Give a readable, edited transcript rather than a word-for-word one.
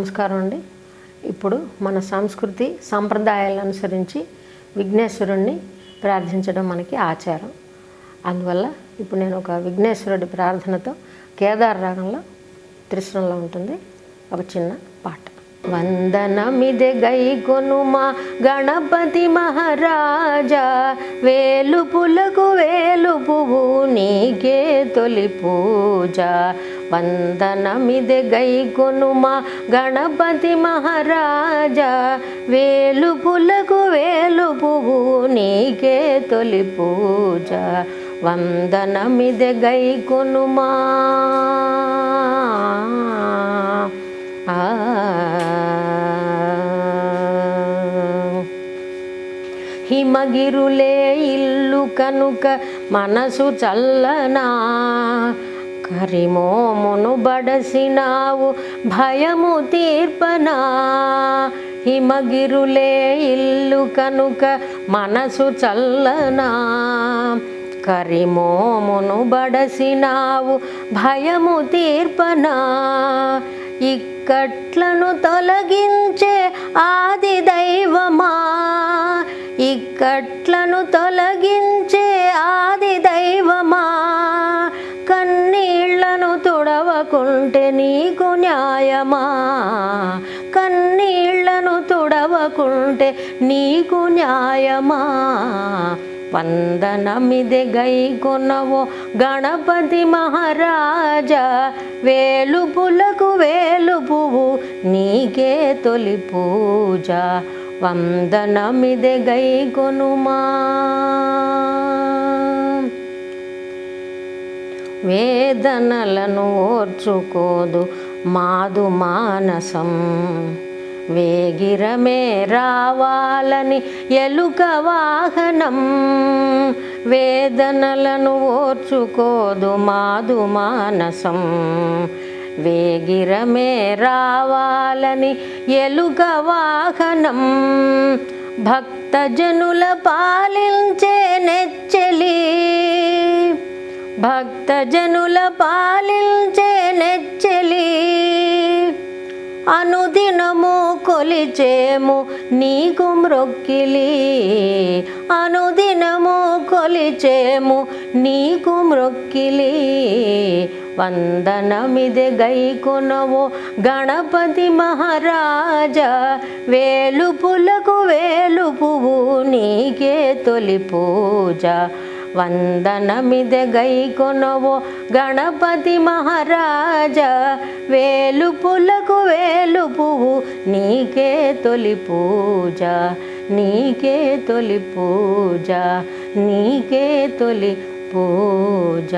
నమస్కారం అండి. ఇప్పుడు మన సంస్కృతి సంప్రదాయాలను అనుసరించి విఘ్నేశ్వరుణ్ణి ప్రార్థించడం మనకి ఆచారం. అందువల్ల ఇప్పుడు నేను ఒక విఘ్నేశ్వరుడి ప్రార్థనతో కేదార రాగంలో త్రిశ్రంలో ఉంటుంది ఒక చిన్న పాట. వందనమిదే గైకొనుమా గణపతి మహారాజా, వేలుపులకు వేలుపువు నీకే తొలి పూజ. వందనమిదే గైకొనుమా గణపతి మహారాజా, వేలుపులకు వేలుపువు నీకే తొలి పూజ. వందనమిదే గైకొనుమా. హిమగిరులే ఇల్లు కనుక మనసు చల్లనా, కరిమోమును బడసినావు భయము తీర్పనా. హిమగిరులే ఇల్లు కనుక మనసు చల్లనా, కరిమోమును బడసినావు భయము తీర్పనా. ఇక్కట్లను తొలగించే ఆది దైవమా, ఇక్కట్లను తొలగించే ఆది దైవమా. కన్నీళ్లను తుడవకుంటే నీకు న్యాయమా, కన్నీళ్లను తుడవకుంటే నీకు న్యాయమా. వందనమిదే గైకొనవో గణపతి మహారాజా, వేలుపులకు వేలుపువు నీకే తొలి పూజ. వందనమిదే గైకొనుమా. వేదనలను ఓర్చుకోదు మాదు మానసం, వేగిరమే రావాలని ఎలుక వాహనం. వేదనలను ఓర్చుకోదు మాదు మానసం, వేగిరమే రావాలని ఎలుక వాహనం. భక్తజనుల పాలించే నెచ్చెలి, భక్తజనుల పాలించే నెచ్చెలి. అనుదినము కొలిచేము నీకు మ్రొక్కిలి, అనుదినము కొలిచేము నీకు మ్రొక్కిలి. వందనమిదే గైకొనవో గణపతి మహారాజా, వేలుపులకు వేలుపువు నీకే తొలి పూజ. వందనమిదే గైకొనవో గణపతి మహారాజా, వేలుపులకు వేలుపువు నీకే తొలి పూజ. నీకే తొలి పూజ, నీకే తొలి పూజ.